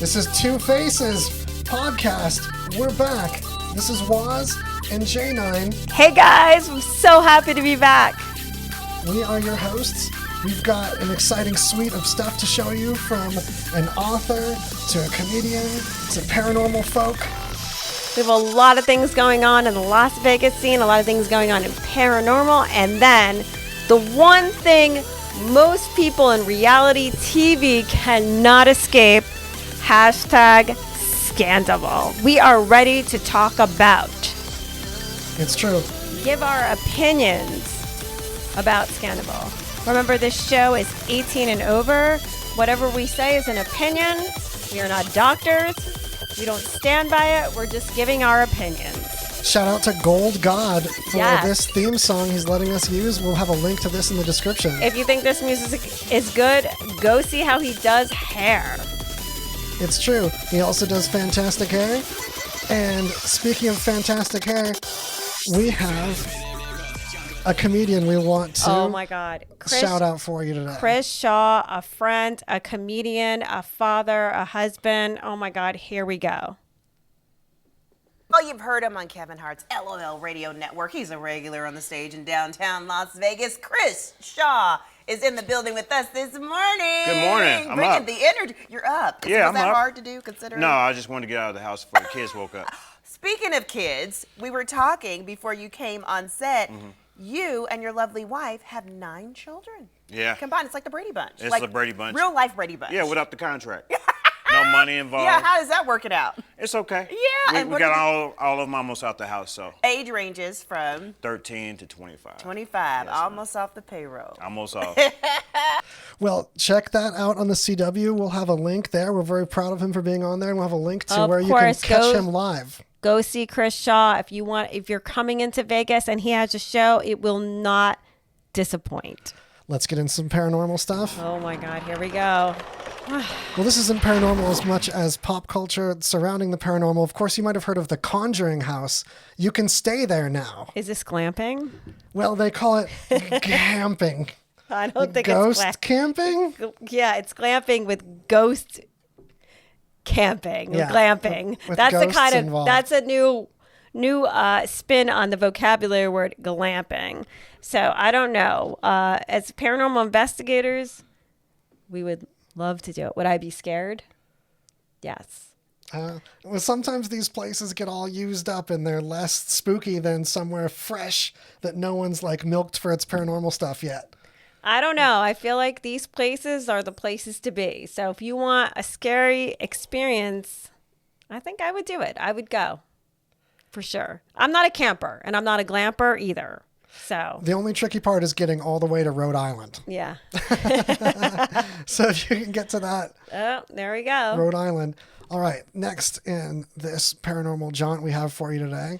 This is Two Faces podcast. We're back. This is Waz and J9. Hey guys, I'm so happy to be back. We are your hosts. We've got an exciting suite of stuff to show you, from an author to a comedian to paranormal folk. We have a lot of things going on in the Las Vegas scene, a lot of things going on in paranormal, and then the one thing most people in reality TV cannot escape, hashtag scandalval. We are ready to talk about. It's true. Give our opinions about scandalval. Remember, this show is 18 and over. Whatever we say is an opinion. We are not doctors. We don't stand by it. We're just giving our opinions. Shout out to Gold God for Yes. this theme song he's letting us use. We'll have a link to this in the description. If you think this music is good, go see how he does hair. It's true. He also does fantastic hair. And speaking of fantastic hair, we have a comedian we want to Oh my God. shout out for you today. Kris Shaw, a friend, a comedian, a father, a husband. Oh my God, here we go. Well, you've heard him on Kevin Hart's LOL radio network. He's a regular on the stage in downtown Las Vegas. Kris Shaw is in the building with us this morning. Good morning. I'm Bringing up. the energy. You're up. Yeah, Was I'm that up. hard to do considering? No, I just wanted to get out of the house before the kids woke up. Speaking of kids, we were talking before you came on set. Mm-hmm. You and your lovely wife have 9 children. Yeah. Combined, it's like the Brady Bunch. It's like the Brady Bunch. Real life Brady Bunch. Yeah, without the contract. No money involved. Yeah, how does that work it out? It's okay. Yeah, and We what got are all of them almost out the house, so Age ranges from 13 to 25. 25, Yes, almost off the payroll. Almost off. Well, check that out on the CW. We'll have a link there. We're very proud of him for being on there. And we'll have a link to Of where course, you can catch go- him live. Go see Kris Shaw if you want. If you're coming into Vegas and he has a show, it will not disappoint. Let's get into some paranormal stuff. Oh my God, here we go. Well, this isn't paranormal as much as pop culture surrounding the paranormal. Of course, you might have heard of the Conjuring House. You can stay there now. Is this glamping? Well, they call it camping. I don't think Ghost it's camping? Yeah, it's glamping with ghost camping. Yeah, glamping. with That's the ghosts kind of involved. that's a new spin on the vocabulary word glamping. So I don't know. As paranormal investigators, we would love to do it. Would I be scared? Yes. Well, sometimes these places get all used up and they're less spooky than somewhere fresh that no one's like milked for its paranormal stuff yet. I don't know. I feel like these places are the places to be. So if you want a scary experience, I think I would do it. I would go for sure. I'm not a camper and I'm not a glamper either. So The only tricky part is getting all the way to Rhode Island. yeah. So if you can get to that, Oh, there we go. Rhode Island. All right, next in this paranormal jaunt we have for you today.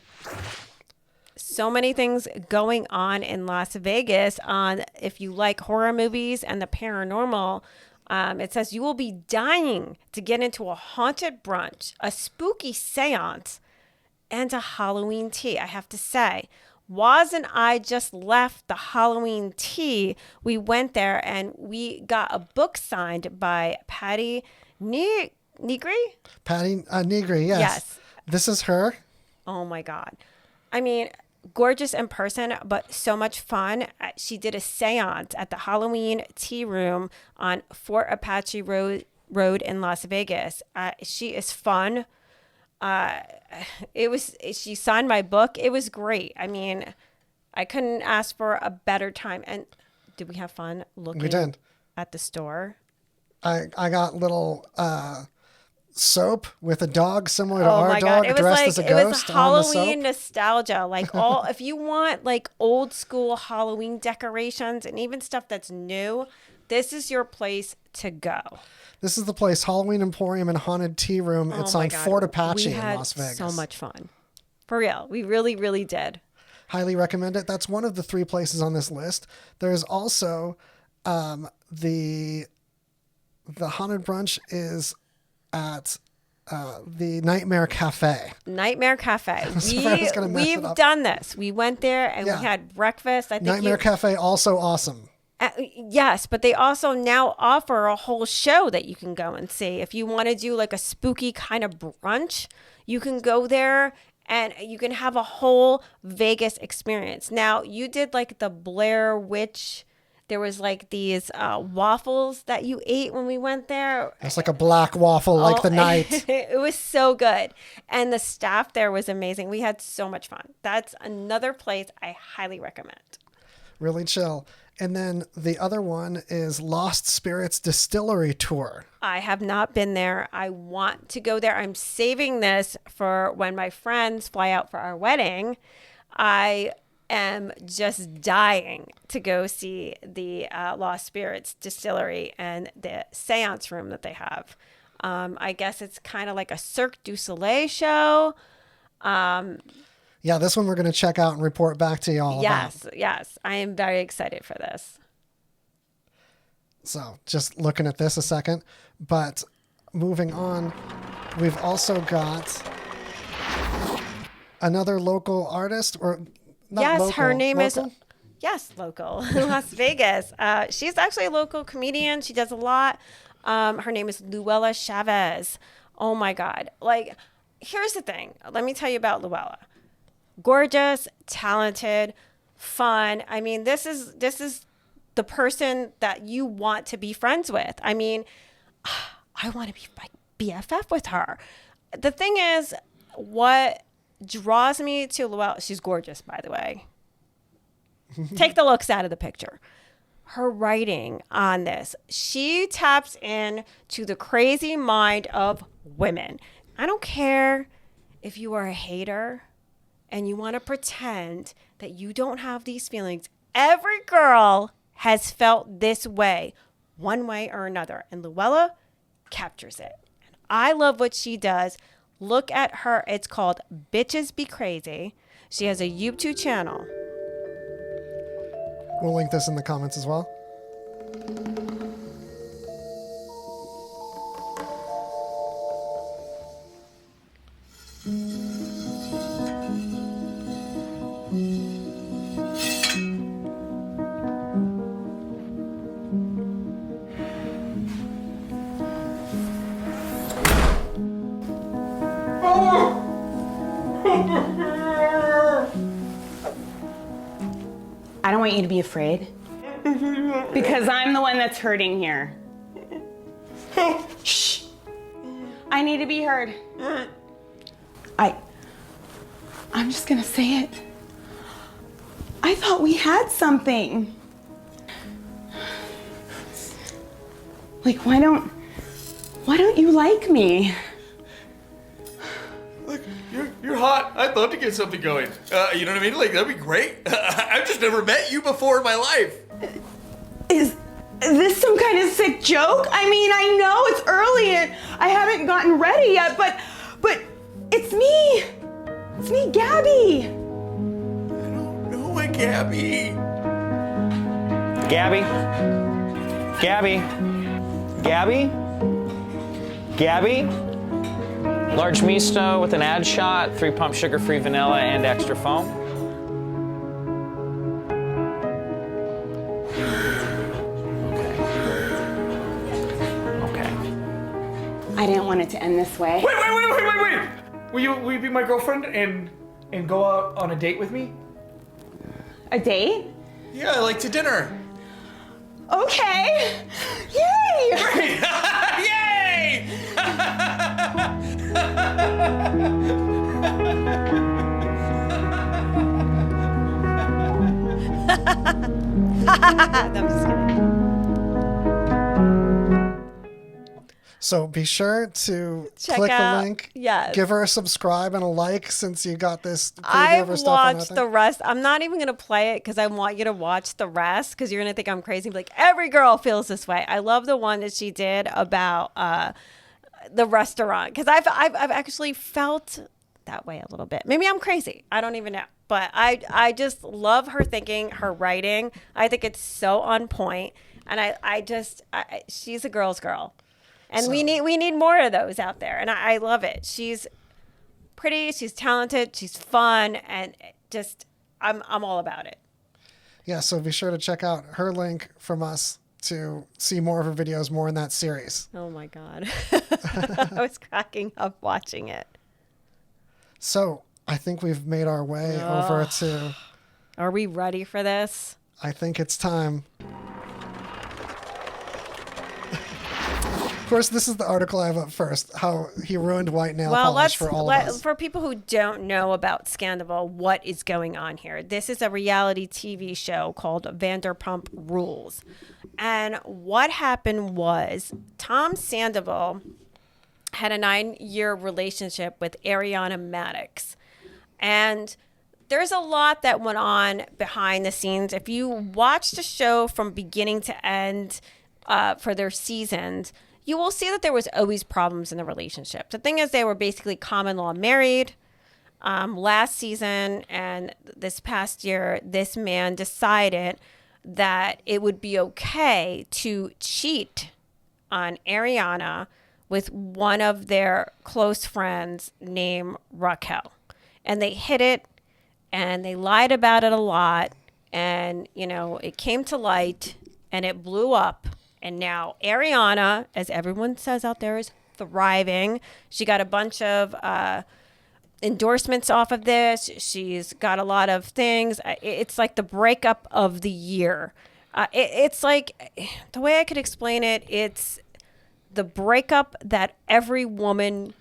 So many things going on in Las Vegas. On if you like horror movies and the paranormal, it says you will be dying to get into a haunted brunch, a spooky seance, and a Halloween tea. I have to say, Waz and I just left the Halloween tea. We went there and we got a book signed by Patty Negri. Patty Negri, yes. Yes. This is her. Oh my God. I mean, gorgeous in person, but so much fun. She did a seance at the Halloween Tea Room on Fort Apache Road in Las Vegas. She is fun. She signed my book. It was great. I mean, I couldn't ask for a better time. And did we have fun looking We did. at the store? I got little soap with a dog similar to Oh our my dog God. It was dressed like, as a it was ghost on the soap. Halloween nostalgia. Like if you want like old school Halloween decorations and even stuff that's new, this is your place to go. This is the place, Halloween Emporium and Haunted Tea Room. It's Oh my on God. Fort Apache We in had Las Vegas. so much fun. For real. We really, really did. Highly recommend it. That's one of the 3 places on this list. There's also the Haunted Brunch is at the Nightmare Cafe. Nightmare Cafe. sorry, I was gonna mess it We've up. done this. We went there and Yeah. we had breakfast. I think Nightmare Cafe, also awesome. Yes, but they also now offer a whole show that you can go and see. If you want to do like a spooky kind of brunch, you can go there and you can have a whole Vegas experience. Now, you did like the Blair Witch. There was like these waffles that you ate when we went there. It's like a black waffle, like the night. It was so good. And the staff there was amazing. We had so much fun. That's another place I highly recommend. Really chill. And then the other one is Lost Spirits Distillery Tour. I have not been there. I want to go there. I'm saving this for when my friends fly out for our wedding. I am just dying to go see the Lost Spirits Distillery and the seance room that they have. I guess it's kind of like a Cirque du Soleil show. Yeah, this one we're going to check out and report back to you all about. Yes. I am very excited for this. So just looking at this a second. But moving on, we've also got another local artist, or not Yes, local, her name local? is... Yes, local. Las Vegas. She's actually a local comedian. She does a lot. Her name is Luella Chavez. Oh, my God. Like, here's the thing. Let me tell you about Luella. Gorgeous, talented, fun. I mean, this is the person that you want to be friends with. I mean, I want to be like BFF with her. The thing is, what draws me to Luella, she's gorgeous, by the way. Take the looks out of the picture. Her writing on this, she taps in to the crazy mind of women. I don't care if you are a hater and you want to pretend that you don't have these feelings. Every girl has felt this way, one way or another. And Luella captures it. And I love what she does. Look at her. It's called Bitches Be Crazy. She has a YouTube channel. We'll link this in the comments as well. I don't want you to be afraid. Because I'm the one that's hurting here. Shh. I need to be heard. I'm just gonna say it. I thought we had something. Like, why don't you like me? Look, you're hot. I'd love to get something going. You know what I mean? Like, that'd be great. I've just never met you before in my life. Is this some kind of sick joke? I mean, I know it's early and I haven't gotten ready yet, but it's me. It's me, Gabby. I don't know a Gabby. Gabby? Gabby? Gabby? Gabby? Large misto with an ad shot, 3 pump sugar-free vanilla and extra foam. Okay. I didn't want it to end this way. Wait. Will you be my girlfriend and go out on a date with me? A date? Yeah, like to dinner. Okay. Yay! Yay! I'm just kidding. So be sure to Check click out- the link. yes. Give her a subscribe and a like since you got this preview of her I've stuff. on watched that the thing. rest. I'm not even going to play it because I want you to watch the rest because you're going to think I'm crazy. Like, every girl feels this way. I love the one that she did about the restaurant because I've actually felt that way a little bit. Maybe I'm crazy. I don't even know. But I just love her thinking, her writing. I think it's so on point. And she's a girl's girl. And we need more of those out there. And I love it. She's pretty, she's talented, she's fun, and just I'm all about it. Yeah, so be sure to check out her link from us to see more of her videos, more in that series. Oh my God. I was cracking up watching it. So I think we've made our way over to, Are we ready for this? I think it's time. Of course, this is the article I have up first, how he ruined white nail polish for all of us. For people who don't know about Scandalval, what is going on here? This is a reality TV show called Vanderpump Rules. And what happened was Tom Sandoval had a 9-year relationship with Ariana Madix. And there's a lot that went on behind the scenes. If you watch the show from beginning to end for their seasons, you will see that there was always problems in the relationship. The thing is, they were basically common law married. Last season and this past year, this man decided that it would be okay to cheat on Ariana with one of their close friends named Raquel. And they hid it and they lied about it a lot. And, you know, it came to light and it blew up. And now Ariana, as everyone says out there, is thriving. She got a bunch of endorsements off of this. She's got a lot of things. It's like the breakup of the year. It's like, the way I could explain it, it's the breakup that every woman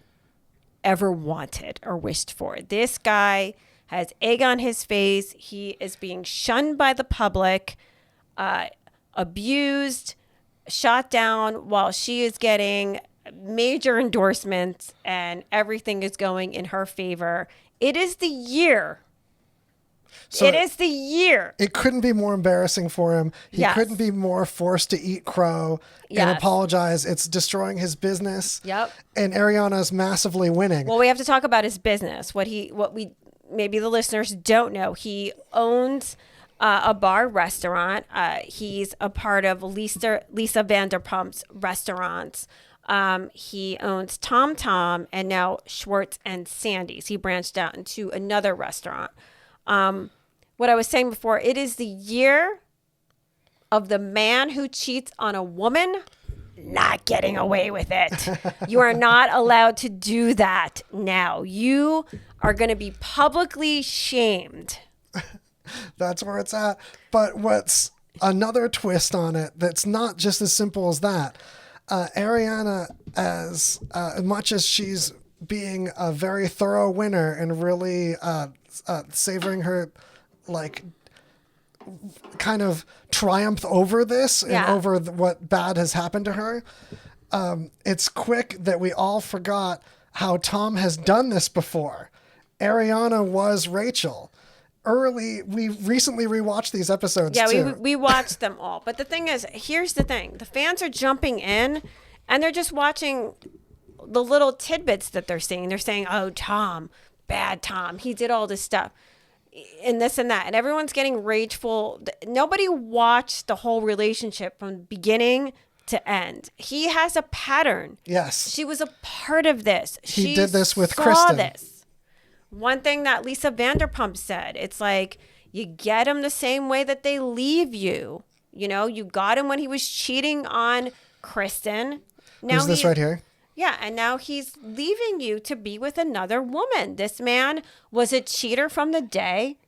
ever wanted or wished for. This guy has egg on his face. He is being shunned by the public, abused, shot down, while she is getting major endorsements and everything is going in her favor. It is the year. So it is the year. It couldn't be more embarrassing for him. He Yes. couldn't be more forced to eat crow and Yes. apologize. It's destroying his business. Yep. And Ariana's massively winning. Well, we have to talk about his business. What we maybe the listeners don't know. He owns a bar restaurant. He's a part of Lisa Vanderpump's restaurants. He owns Tom Tom and now Schwartz and Sandy's. He branched out into another restaurant. What I was saying before, it is the year of the man who cheats on a woman not getting away with it. You are not allowed to do that now. You are going to be publicly shamed. That's where it's at. But what's another twist on it that's not just as simple as that, Ariana, as much as she's being a very thorough winner and really savoring her, like, kind of triumph over this and over what bad has happened to her, it's quick that we all forgot how Tom has done this before. Ariana was Rachel. We recently rewatched these episodes too. we watched them all. But the thing is, here's the thing. The fans are jumping in and they're just watching the little tidbits that they're seeing. They're saying, oh, Tom, bad Tom. He did all this stuff and this and that. And everyone's getting rageful. Nobody watched the whole relationship from beginning to end. He has a pattern. Yes. She was a part of this. He did this with saw Kristen. This. One thing that Lisa Vanderpump said, it's like, you get him the same way that they leave you. You know, you got him when he was cheating on Kristen. Now Who's this right here? Yeah, and now he's leaving you to be with another woman. This man was a cheater from the day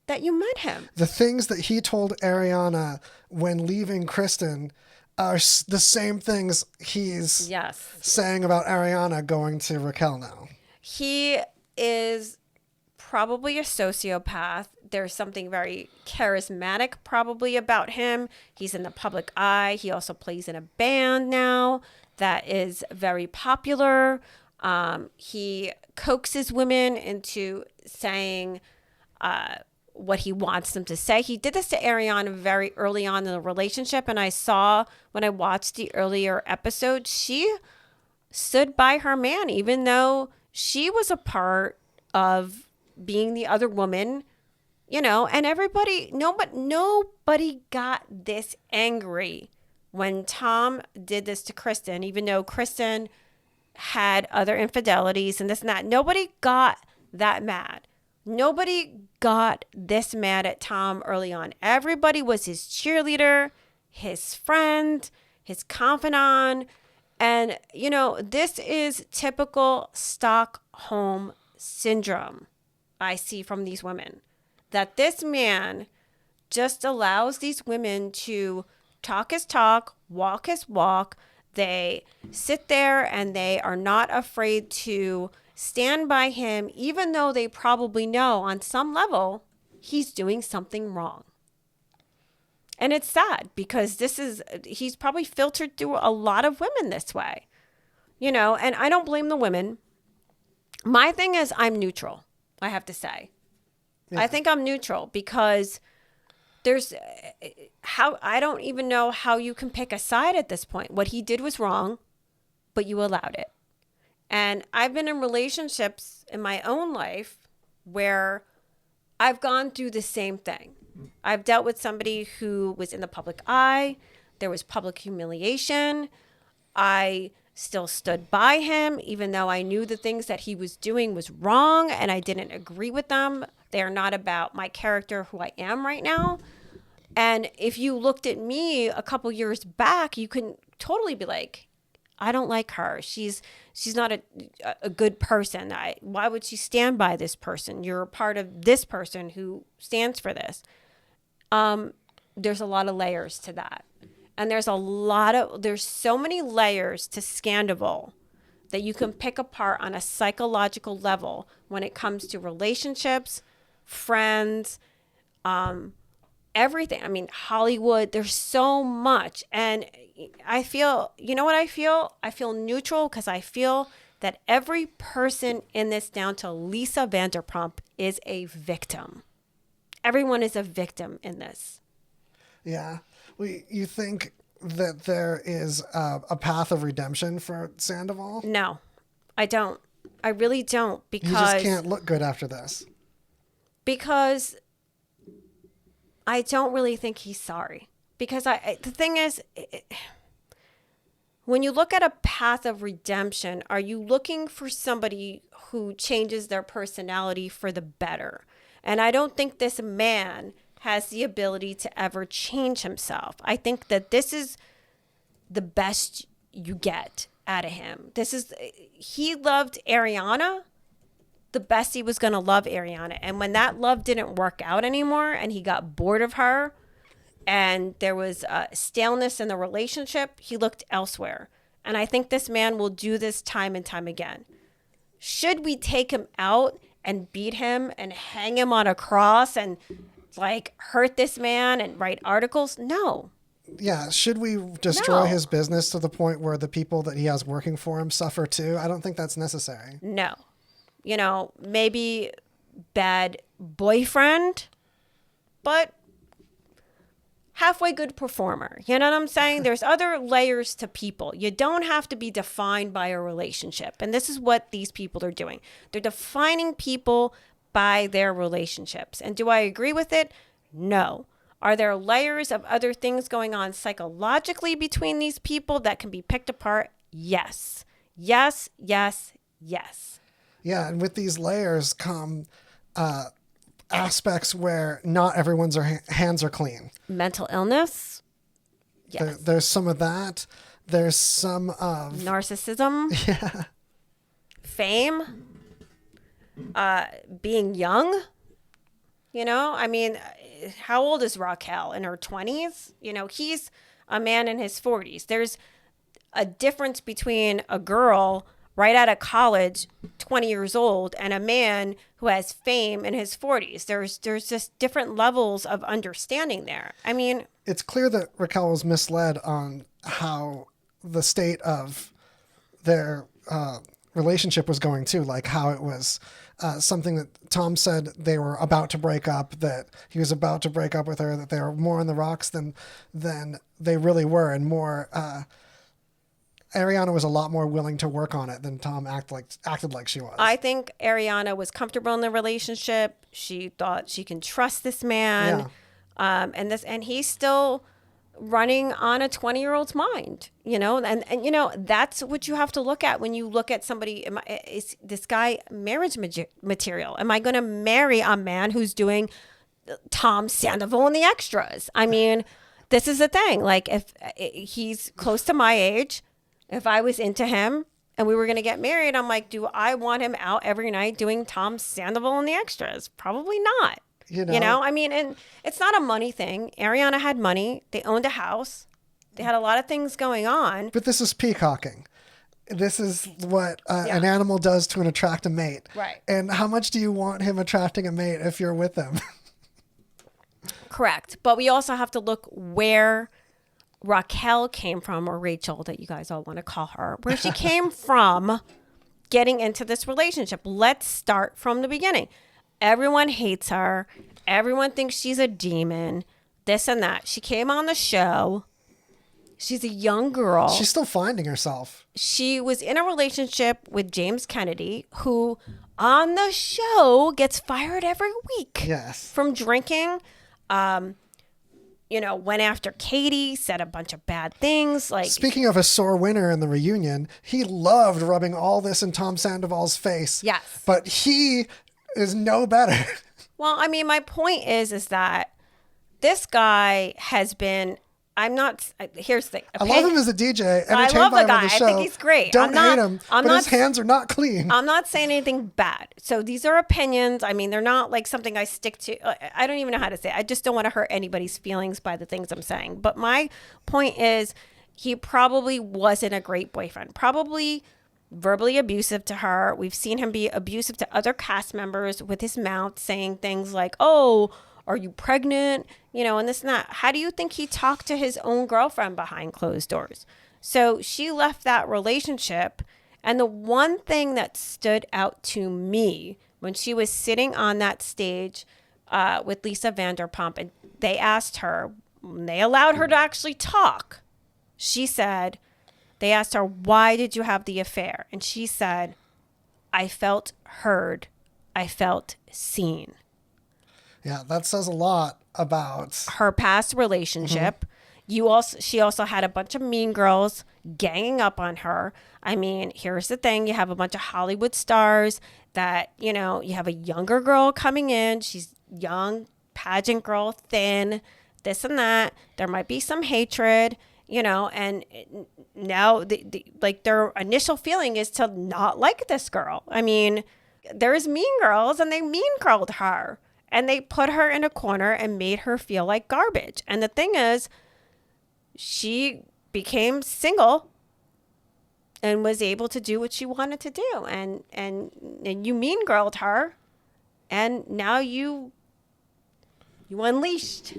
that you met him. The things that he told Ariana when leaving Kristen are the same things he's saying about Ariana going to Raquel now. He is probably a sociopath. There's something very charismatic probably about him. He's in the public eye. He also plays in a band now that is very popular. He coaxes women into saying what he wants them to say. He did this to Ariana very early on in the relationship. And I saw when I watched the earlier episode, she stood by her man, even though she was a part of being the other woman, you know, and nobody got this angry when Tom did this to Kristen, even though Kristen had other infidelities and this and that. Nobody got that mad. Nobody got this mad at Tom early on? Everybody was his cheerleader, his friend, his confidant. And, you know, this is typical Stockholm syndrome I see from these women. That this man just allows these women to talk his talk, walk his walk. They sit there and they are not afraid to stand by him, even though they probably know on some level he's doing something wrong. And it's sad because he's probably filtered through a lot of women this way, you know, and I don't blame the women. My thing is I'm neutral, I have to say. Yeah. I think I'm neutral because I don't even know how you can pick a side at this point. What he did was wrong, but you allowed it. And I've been in relationships in my own life where I've gone through the same thing. I've dealt with somebody who was in the public eye. There was public humiliation. I still stood by him, even though I knew the things that he was doing was wrong and I didn't agree with them. They are not about my character, who I am right now. And if you looked at me a couple years back, you can totally be like, I don't like her. She's not a good person. Why would she stand by this person? You're a part of this person who stands for this. There's a lot of layers to that. And there's so many layers to scandalval that you can pick apart on a psychological level when it comes to relationships, friends, everything. I mean, Hollywood, there's so much. And I feel, you know what I feel? I feel neutral because I feel that every person in this, down to Lisa Vanderpump, is a victim. Everyone is a victim in this. Yeah. You think that there is a path of redemption for Sandoval? No, I don't. I really don't, because... You just can't look good after this. Because I don't really think he's sorry. Because the thing is, when you look at a path of redemption, are you looking for somebody who changes their personality for the better? And I don't think this man has the ability to ever change himself. I think that this is the best you get out of him. He loved Ariana the best he was going to love Ariana. And when that love didn't work out anymore and he got bored of her and there was staleness in the relationship, he looked elsewhere. And I think this man will do this time and time again. Should we take him out and beat him and hang him on a cross and like hurt this man and write articles? No. Yeah. Should we destroy his business to the point where the people that he has working for him suffer too? I don't think that's necessary. No. You know, maybe bad boyfriend, but halfway good performer. You know what I'm saying? There's other layers to people. You don't have to be defined by a relationship. And this is what these people are doing. They're defining people by their relationships. And do I agree with it? No. Are there layers of other things going on psychologically between these people that can be picked apart? Yes. Yes, yes, yes. Yeah, and with these layers come aspects where not everyone's hands are clean. Mental illness? Yes. There's some of that. There's some of... narcissism? Yeah. Fame? Being young? You know, I mean, how old is Raquel? In her 20s? You know, he's a man in his 40s. There's a difference between a girl right out of college, 20 years old, and a man who has fame in his 40s. There's just different levels of understanding there. I mean... It's clear that Raquel was misled on how the state of their relationship was going too, like how it was something that Tom said they were about to break up, that he was about to break up with her, that they were more on the rocks than they really were, and more... Ariana was a lot more willing to work on it than Tom acted like she was. I think Ariana was comfortable in the relationship. She thought she can trust this man. Yeah. And he's still running on a 20-year-old's mind, and that's what you have to look at when you look at somebody. Is this guy marriage material? Am I going to marry a man who's doing Tom Sandoval and the extras? I mean, this is the thing. Like, if he's close to my age, if I was into him and we were going to get married, I'm like, do I want him out every night doing Tom Sandoval and the extras? Probably not. I mean, and it's not a money thing. Ariana had money. They owned a house. They had a lot of things going on. But this is peacocking. This is what an animal does to attract a mate. Right. And how much do you want him attracting a mate if you're with him? Correct. But we also have to look where Raquel came from, or Rachel, that you guys all want to call her, where she came from getting into this relationship. Let's start from the beginning. Everyone hates her. Everyone thinks she's a demon, this and that. She came on the show. She's a young girl. She's still finding herself. She was in a relationship with James Kennedy, who on the show gets fired every week. Yes. From drinking. Went after Katie, said a bunch of bad things. Like, speaking of a sore winner in the reunion, he loved rubbing all this in Tom Sandoval's face. Yes. But he is no better. Well, I mean, my point is that this guy has been. Here's the thing. I love him as a DJ. I love the guy. I think he's great. Don't hate him, but his hands are not clean. I'm not saying anything bad. So these are opinions. I mean, they're not like something I stick to. I don't even know how to say it. I just don't want to hurt anybody's feelings by the things I'm saying. But my point is, he probably wasn't a great boyfriend. Probably verbally abusive to her. We've seen him be abusive to other cast members with his mouth, saying things like, "Oh, are you pregnant?" And this and that. How do you think he talked to his own girlfriend behind closed doors? So she left that relationship. And the one thing that stood out to me when she was sitting on that stage with Lisa Vanderpump, and they asked her, they allowed her to actually talk. She said, they asked her, "Why did you have the affair?" And she said, "I felt heard. I felt seen." Yeah, that says a lot about her past relationship. She also had a bunch of mean girls ganging up on her. I mean, here's the thing. You have a bunch of Hollywood stars that, you have a younger girl coming in. She's young, pageant girl, thin, this and that. There might be some hatred, and now their initial feeling is to not like this girl. I mean, there's mean girls and they mean girled her. And they put her in a corner and made her feel like garbage. And the thing is, she became single and was able to do what she wanted to do. And you mean girled her, and now you unleashed.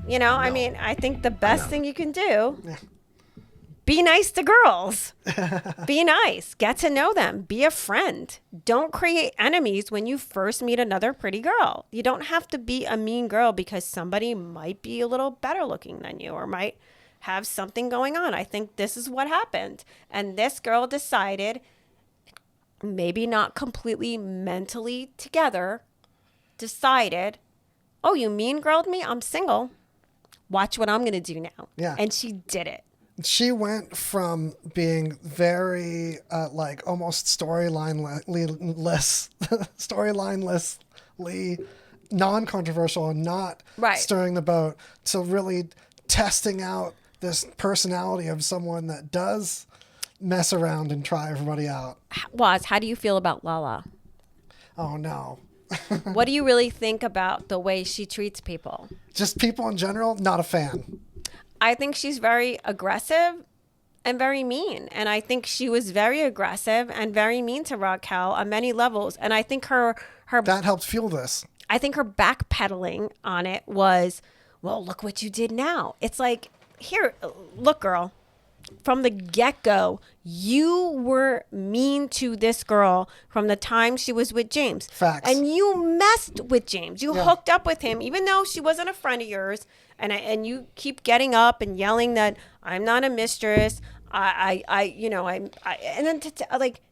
I mean, I think the best thing you can do. Yeah. Be nice to girls. Be nice. Get to know them. Be a friend. Don't create enemies when you first meet another pretty girl. You don't have to be a mean girl because somebody might be a little better looking than you or might have something going on. I think this is what happened. And this girl decided, maybe not completely mentally together, decided, "Oh, you mean girled me? I'm single. Watch what I'm going to do now." Yeah. And she did it. She went from being very almost storylinelessly non-controversial and not stirring the boat to really testing out this personality of someone that does mess around and try everybody out. Waz, how do you feel about Lala? Oh no. What do you really think about the way she treats people? Just people in general, not a fan. I think she's very aggressive and very mean. And I think she was very aggressive and very mean to Raquel on many levels. And I think her that helped fuel this. I think her backpedaling on it was, "Well, look what you did now." It's like, here, look, girl, from the get-go, you were mean to this girl from the time she was with James. Facts. And you messed with James. You hooked up with him, even though she wasn't a friend of yours. And you keep getting up and yelling that I'm not a mistress. And then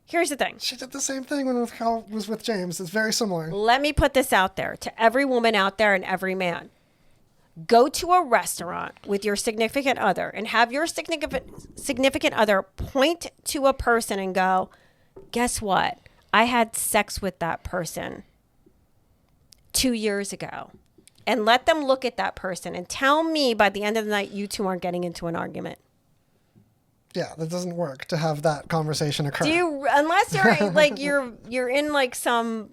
here's the thing. She did the same thing when Raquel was with James. It's very similar. Let me put this out there to every woman out there and every man. go to a restaurant with your significant other and have your significant other point to a person and go, guess what? I had sex with that person 2 years ago. And let them look at that person and tell me by the end of the night, you two aren't getting into an argument. Yeah, that doesn't work to have that conversation occur. Do you, unless you're like, you're in like some,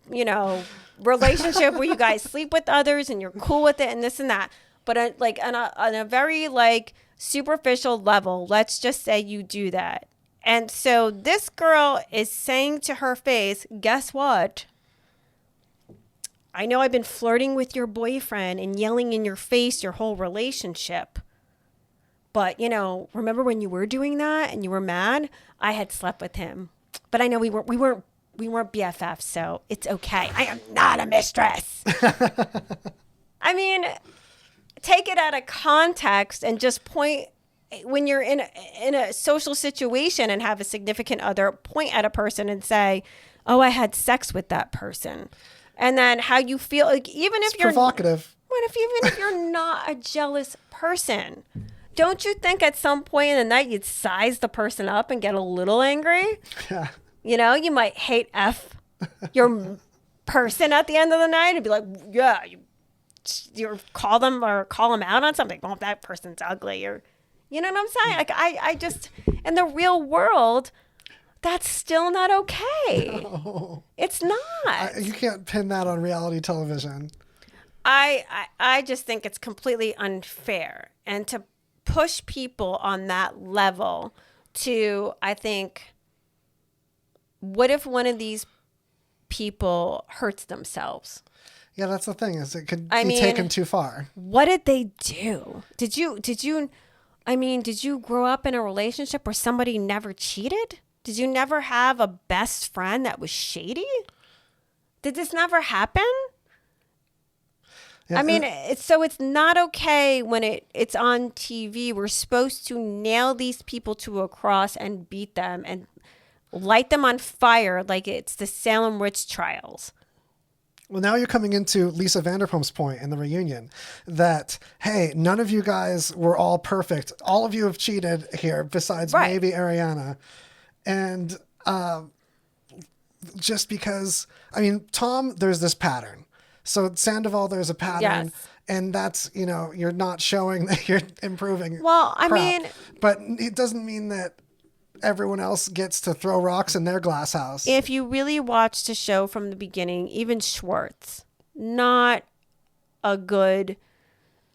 relationship where you guys sleep with others and you're cool with it and this and that. But like on a very like superficial level, let's just say you do that. And so this girl is saying to her face, guess what? I know I've been flirting with your boyfriend and yelling in your face your whole relationship. But, remember when you were doing that and you were mad? I had slept with him. But I know we weren't BFFs, so it's okay. I am not a mistress. I mean, take it out of context and just point when you're in a social situation and have a significant other, point at a person and say, "Oh, I had sex with that person." And then how you feel, like even if you're provocative. Even if you're not a jealous person, don't you think at some point in the night you'd size the person up and get a little angry? Yeah. You might hate your person at the end of the night and be like, yeah, you call them out on something. Oh, that person's ugly, or you know what I'm saying? Like I just, in the real world, that's still not okay. No. It's not. You can't pin that on reality television. I just think it's completely unfair, and to push people on that level to, I think, what if one of these people hurts themselves? Yeah, that's the thing, is it could be taken too far. What did they do? Did you grow up in a relationship where somebody never cheated? Did you never have a best friend that was shady? Did this never happen? Yeah, it's not okay when it's on TV. We're supposed to nail these people to a cross and beat them and light them on fire like it's the Salem witch trials. Well, now you're coming into Lisa Vanderpump's point in the reunion that, hey, none of you guys were all perfect. All of you have cheated here besides maybe Ariana. And just because, Tom, there's this pattern. So Sandoval, there's a pattern. Yes. And that's, you're not showing that you're improving. Well, but it doesn't mean that everyone else gets to throw rocks in their glass house. If you really watch the show from the beginning, even Schwartz, not a good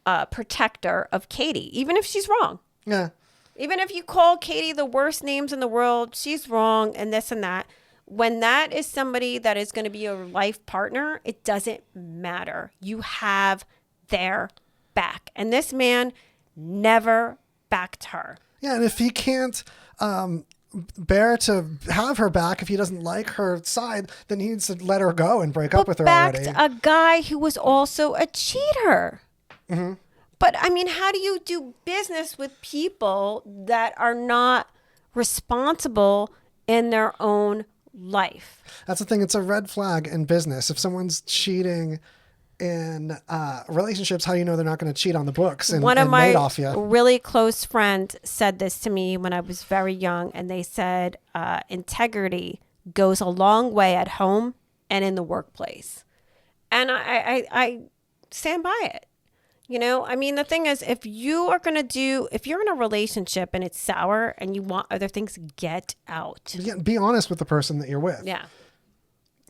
protector of Katie, even if she's wrong. Yeah. Even if you call Katie the worst names in the world, she's wrong and this and that. When that is somebody that is going to be your life partner, it doesn't matter. You have their back. And this man never backed her. Yeah, and if he can't bear to have her back, if he doesn't like her side, then he needs to let her go and break up with her already. Backed a guy who was also a cheater. Mm-hmm. But how do you do business with people that are not responsible in their own life? That's the thing. It's a red flag in business. If someone's cheating in relationships, how do you know they're not going to cheat on the books and One of mate off you? my really close friends said this to me when I was very young, and they said integrity goes a long way at home and in the workplace. And I stand by it. The thing is, if you're in a relationship and it's sour and you want other things, get out. Yeah, be honest with the person that you're with. Yeah.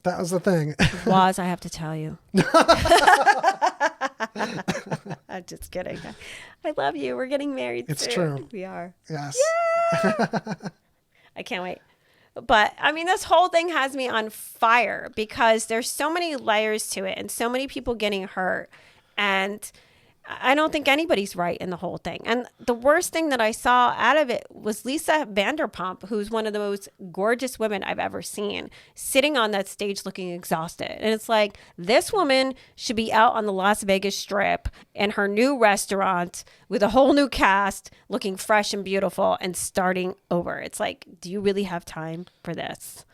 That was the thing. Waz, I have to tell you. I'm just kidding. I love you. We're getting married It's soon. true. We are. Yes. I can't wait. But this whole thing has me on fire because there's so many layers to it and so many people getting hurt. And I don't think anybody's right in the whole thing. And the worst thing that I saw out of it was Lisa Vanderpump, who's one of the most gorgeous women I've ever seen, sitting on that stage looking exhausted. And it's like, this woman should be out on the Las Vegas Strip in her new restaurant with a whole new cast, looking fresh and beautiful and starting over. It's like, do you really have time for this?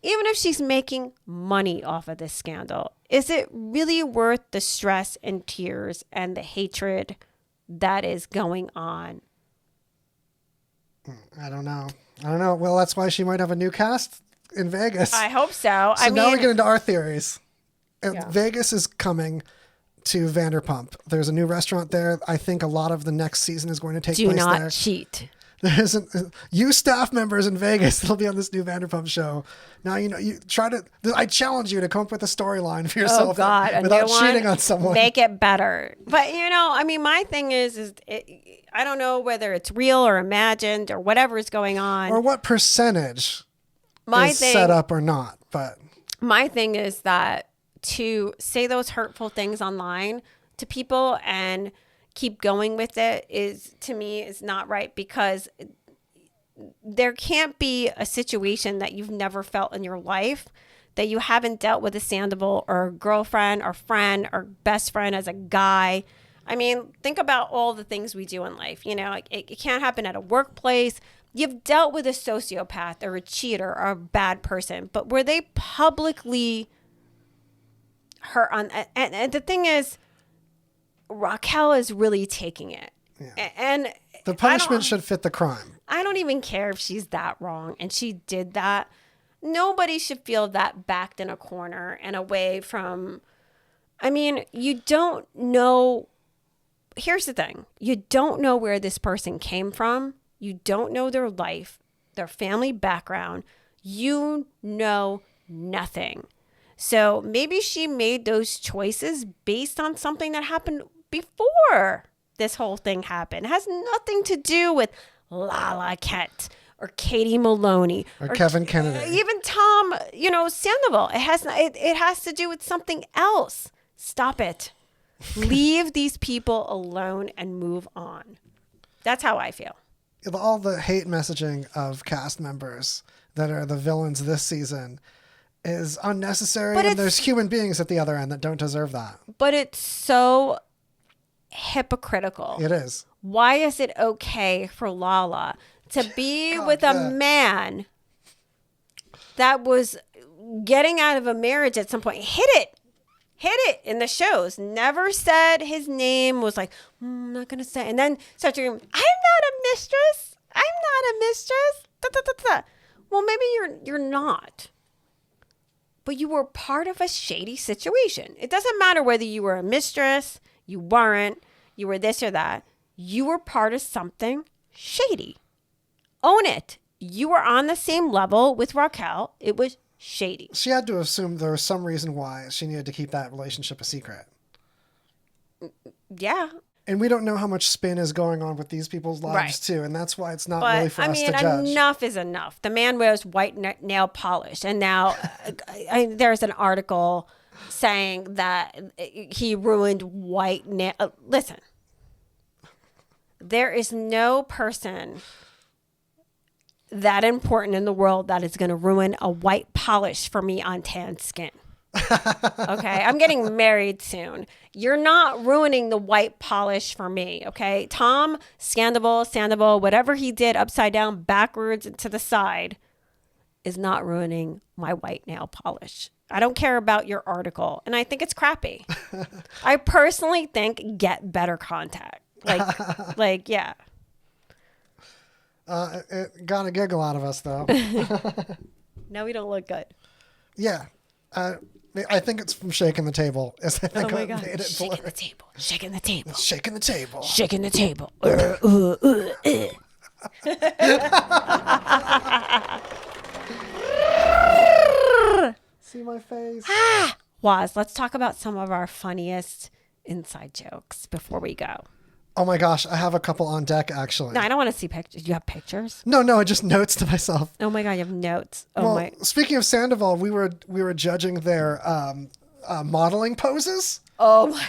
even if she's making money off of this scandal, is it really worth the stress and tears and the hatred that is going on? I don't know. Well, that's why she might have a new cast in Vegas. I hope so. So now we get into our theories. Yeah. Vegas is coming to Vanderpump. There's a new restaurant there. I think a lot of the next season is going to take Do place not there. cheat. There isn't you staff members in Vegas that'll be on this new Vanderpump show. Now you try to. I challenge you to come up with a storyline for yourself Oh God, without cheating on someone. Make it better. But my thing is I don't know whether it's real or imagined or whatever is going on. Or what percentage My is thing, set up or not. But my thing is that to say those hurtful things online to people and keep going with it is, to me, is not right, because there can't be a situation that you've never felt in your life that you haven't dealt with a Sandoval or a girlfriend or friend or best friend as a guy. I mean, think about all the things we do in life. It can't happen at a workplace. You've dealt with a sociopath or a cheater or a bad person, but were they publicly hurt on? And the thing is, Raquel is really taking it. Yeah. And the punishment should fit the crime. I don't even care if she's that wrong and she did that. Nobody should feel that backed in a corner and away from. I mean, you don't know. Here's the thing. You don't know where this person came from. You don't know their life, their family background. You know nothing. So maybe she made those choices based on something that happened before this whole thing happened. It has nothing to do with Lala Kent or Katie Maloney or Kevin Kennedy, even Tom, Sandoval. It has to do with something else. Stop it. Leave these people alone and move on. That's how I feel. All the hate messaging of cast members that are the villains this season is unnecessary, and there's human beings at the other end that don't deserve that. But it's so hypocritical. It is. Why is it okay for Lala to be with a man that was getting out of a marriage at some point? Hit it in the shows. Never said his name. Was like, I'm not gonna say. And then started going, I'm not a mistress. I'm not a mistress. Da, da, da, da. Well, maybe you're not. But you were part of a shady situation. It doesn't matter whether you were a mistress, you weren't, you were this or that. You were part of something shady. Own it. You were on the same level with Raquel. It was shady. She had to assume there was some reason why she needed to keep that relationship a secret. Yeah. And we don't know how much spin is going on with these people's lives, too. And that's why it's not really for us to judge. Enough is enough. The man wears white nail polish. And now there's an article saying that he ruined white nail. Listen, there is no person that important in the world that is going to ruin a white polish for me on tan skin. Okay, I'm getting married soon. You're not ruining the white polish for me, okay? Tom, Sandoval, whatever he did upside down, backwards, and to the side is not ruining my white nail polish. I don't care about your article, and I think it's crappy. I personally think get better contact. Yeah. It got a giggle out of us, though. No, we don't look good. Yeah. I think it's from shaking the table. I think Oh my God. made it Shaking blur. the table. Shaking the table. Shaking the table. Shaking the table. See my face? Waz, let's talk about some of our funniest inside jokes before we go. Oh my gosh, I have a couple on deck, actually. No, I don't want to see pictures. You have pictures? No, just notes to myself. Oh my God, you have notes. Oh Well, my. speaking of Sandoval, we were judging their modeling poses. Oh my.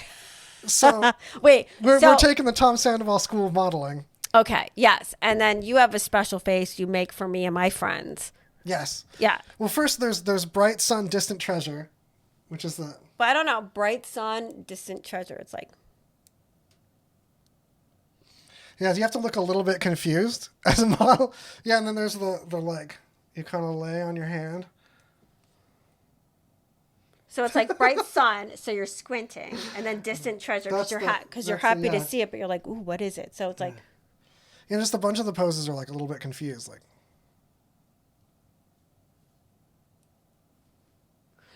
So Wait. we're so, taking the Tom Sandoval School of Modeling. Okay. Yes, and then you have a special face you make for me and my friends. Yes. Yeah. Well, first there's Bright Sun, Distant Treasure, which is the. But I don't know. Bright sun, distant treasure. It's like. Yeah, you have to look a little bit confused as a model. Yeah, and then there's the leg. You kind of lay on your hand. So it's like bright sun, so you're squinting, and then distant treasure because you're happy to see it, but you're like, ooh, what is it? So it's like, just a bunch of the poses are like a little bit confused. Like,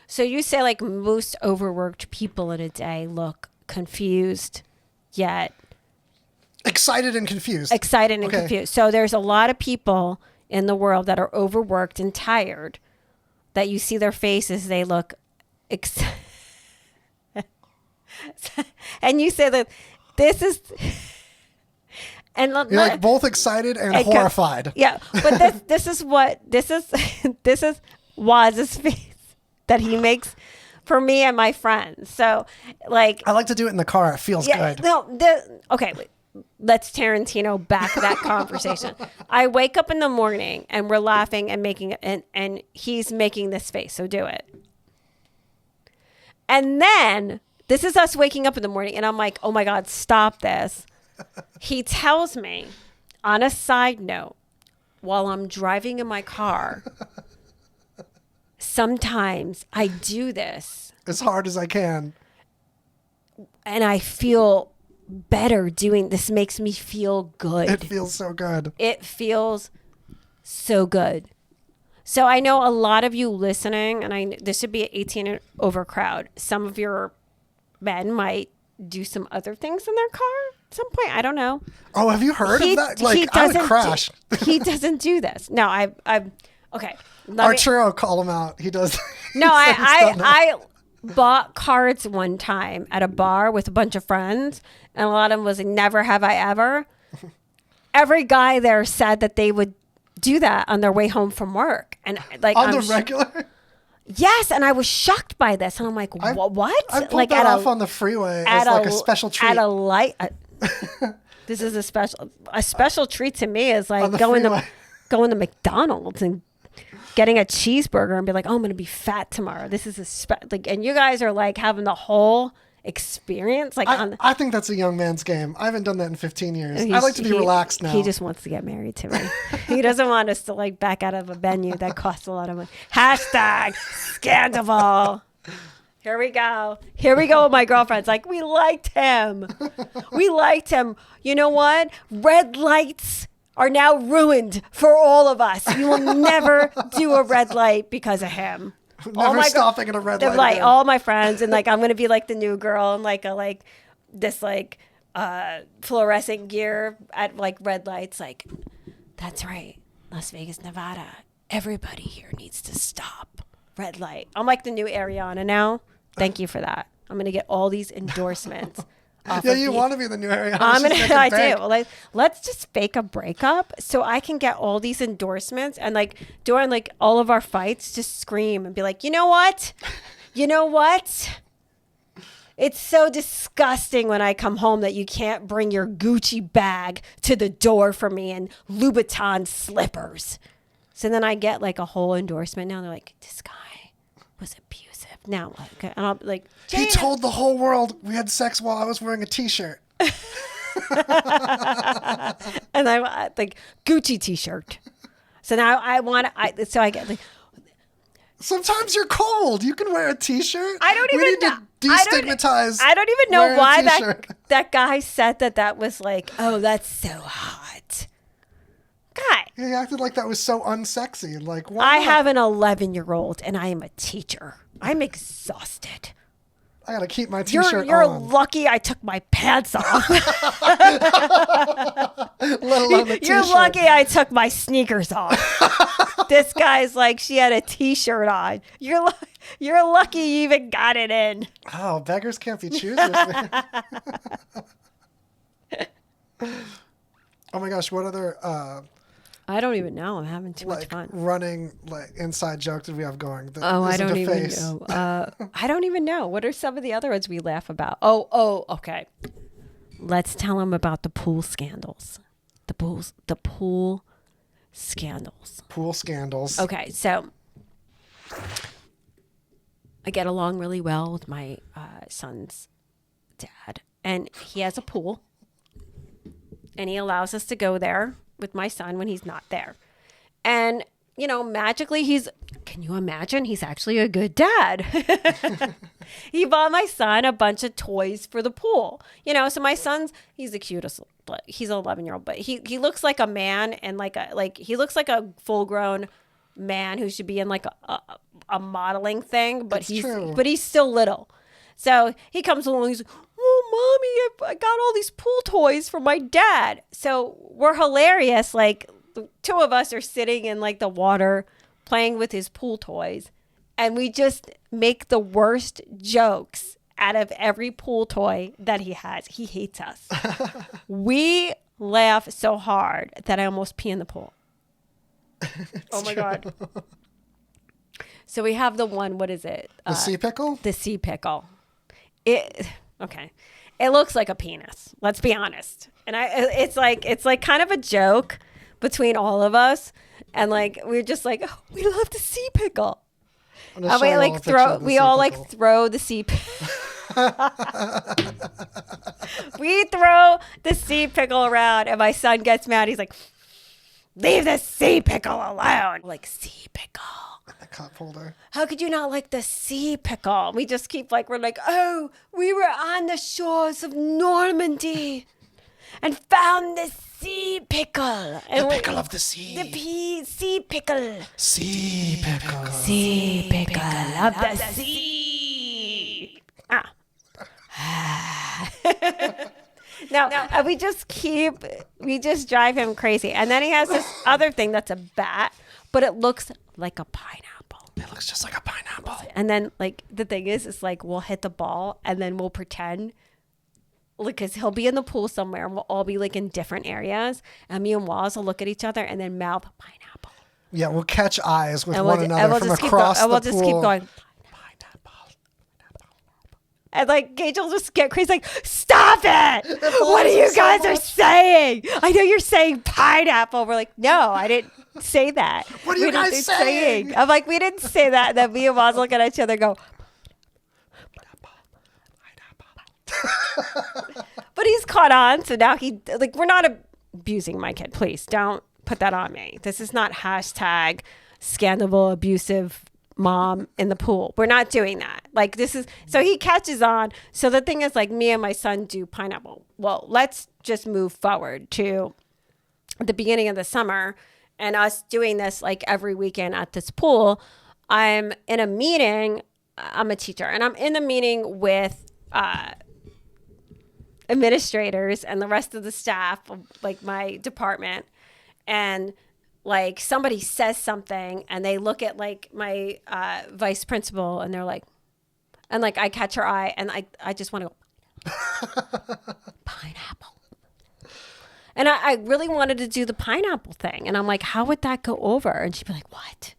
so you say like most overworked people in a day look confused, yet excited and confused. Confused. So there's a lot of people in the world that are overworked and tired. That you see their faces, they look. And you say that this is. And you're like both excited and horrified. Yeah, but this is Waz's face that he makes for me and my friends. So, like, I like to do it in the car. It feels good. No, okay. Wait. Let's Tarantino back that conversation. I wake up in the morning and we're laughing and making and he's making this face. So do it. And then this is us waking up in the morning and I'm like, oh my God, stop this. He tells me on a side note, while I'm driving in my car, sometimes I do this. As hard as I can. And I feel better doing this. Makes me feel good. It feels so good. It feels so good. So I know a lot of you listening, and this should be an 18 and over crowd. Some of your men might do some other things in their car at some point. I don't know. Oh, have you heard of that? Like, I would crash. He doesn't do this. No, I've okay. Arturo, call him out. He does. No, I bought cards one time at a bar with a bunch of friends, and a lot of them was like, never have I ever. Every guy there said that they would do that on their way home from work, and like on the regular. Yes, and I was shocked by this, and I'm like, what? I pulled like that off on the freeway as like a special treat. At a light. This is a special treat to me. Is like going to McDonald's and getting a cheeseburger and be like, oh, I'm going to be fat tomorrow. This is and you guys are like having the whole experience. Like, I think that's a young man's game. I haven't done that in 15 years. I like to be relaxed now. He just wants to get married to me. He doesn't want us to like back out of a venue that costs a lot of money. Hashtag scandalval. Here we go with my girlfriends. Like, we liked him. You know what? Red lights are now ruined for all of us. We will never do a red light because of him. Never stopping at a red light. Like all my friends, and like I'm gonna be like the new girl and like this fluorescent gear at like red lights. Like, that's right, Las Vegas, Nevada. Everybody here needs to stop. Red light. I'm like the new Ariana now. Thank you for that. I'm gonna get all these endorsements. Yeah, you want to be the new Ariana. I do. Like, let's just fake a breakup so I can get all these endorsements and like during like all of our fights, just scream and be like, you know what? It's so disgusting when I come home that you can't bring your Gucci bag to the door for me and Louboutin slippers. So then I get like a whole endorsement. Now they're like, this guy was abusive. Now, okay, and I'll be like, he told the whole world we had sex while I was wearing a t-shirt. And I like Gucci t-shirt. So now I get like. Sometimes you're cold. You can wear a t-shirt. I don't even need to destigmatize. I don't even know why that guy said that was like, oh, that's so hot. God. He acted like that was so unsexy. Like, why I not? have an 11-year-old and I am a teacher. I'm exhausted. I gotta keep my t-shirt You're on. lucky I took my pants off. Let alone the t-shirt. You're lucky I took my sneakers off. This guy's like, she had a t-shirt on. You're lucky you even got it in. Oh, beggars can't be choosers. Oh my gosh, what other I don't even know. I'm having too much fun. Running inside joke did we have going? I don't even know. I don't even know. What are some of the other ones we laugh about? Okay. Let's tell them about the pool scandals. The pool scandals. Pool scandals. Okay, so I get along really well with my son's dad, and he has a pool, and he allows us to go there with my son when he's not there. And, magically he's can you imagine? He's actually a good dad. He bought my son a bunch of toys for the pool. You know, so my son's, he's the cutest. He's an 11-year-old, but he looks like a man, and he looks like a full-grown man who should be in like a modeling thing, but he's still little. So he comes along, he's like, oh, mommy, I got all these pool toys for my dad. So we're hilarious. Like, the two of us are sitting in like the water playing with his pool toys, and we just make the worst jokes out of every pool toy that he has. He hates us. We laugh so hard that I almost pee in the pool. Oh my God. So we have the one, what is it? The Sea Pickle? The Sea Pickle. Okay. It looks like a penis. Let's be honest. And it's like kind of a joke between all of us. And like, we're just like, oh, we love the Sea Pickle. And we all throw the sea we throw the Sea Pickle around, and my son gets mad. He's like, leave the Sea Pickle alone. Like, Sea Pickle. The cup holder. How could you not like the Sea Pickle? We just keep we're like, oh, we were on the shores of Normandy and found the Sea Pickle. The pickle of the sea. Sea Pickle. Sea Pickle. Sea Pickle of the sea. No, we just drive him crazy. And then he has this other thing that's a bat, but it looks like a pineapple. It looks just like a pineapple. And then, like, the thing is like, we'll hit the ball and then we'll pretend, because he'll be in the pool somewhere and we'll all be like in different areas. And me and Waz will look at each other and then mouth pineapple. Yeah, we'll catch eyes with one another from across the pool. And we'll just keep going. And like, Gage will just get crazy, like, stop it! What are you guys are saying? I know you're saying pineapple. We're like, no, I didn't say that. What are you guys saying? I'm like, we didn't say that. And then me and Waz look at each other and go, but he's caught on. So now we're not abusing my kid. Please don't put that on me. This is not hashtag scandalval abusive mom in the pool. We're not doing that. Like, this is, so he catches on. So the thing is, like, me and my son do pineapple. Well, let's just move forward to the beginning of the summer and us doing this like every weekend at this pool. I'm in a meeting. I'm a teacher, and I'm in the meeting with administrators and the rest of the staff of like my department, and like somebody says something and they look at like my vice principal and they're like, and like I catch her eye and I just want to go, pineapple. And I really wanted to do the pineapple thing. And I'm like, how would that go over? And she'd be like, what?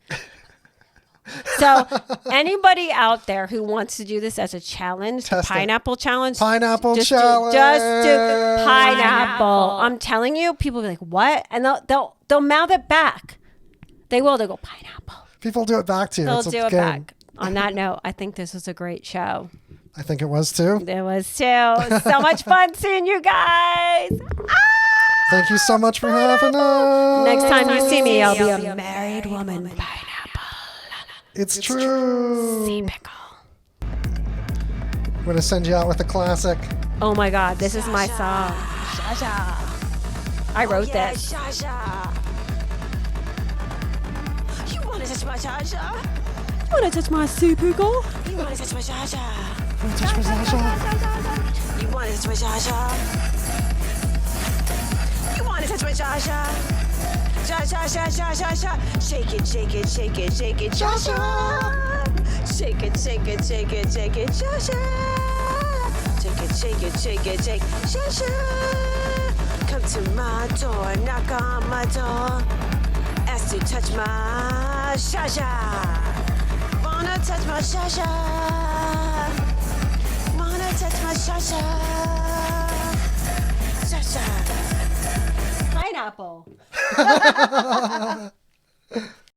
So anybody out there who wants to do this as a challenge, the pineapple challenge. Pineapple just challenge. Just do pineapple. I'm telling you, people will be like, what? And they'll mouth it back. They will. They'll go, pineapple. People do it back to you. They'll do it back. On that note, I think this was a great show. I think it was too. It was too. So much fun seeing you guys. Thank you so much for having us. Next time you see me, I'll be a married woman. Pineapple. It's true. Sea Pickle. I'm going to send you out with a classic. Oh my God, this is my song. I wrote this. You want to touch my Sasha? You want to touch my Sea Pickle? You want to touch my Sasha? Touch my Sasha. You want to touch my Sasha? You want to touch my Sasha? Sha, shake it, shake it, shake it, shake it, Sasha. Shake it, shake it, shake it, shake it, Sasha. Shake it, shake it, shake it, shake Sasha. Come to my door, knock on my door. Ask to touch my Sasha. Wanna touch my Sasha? Wanna touch my Sasha? Sasha. Pineapple.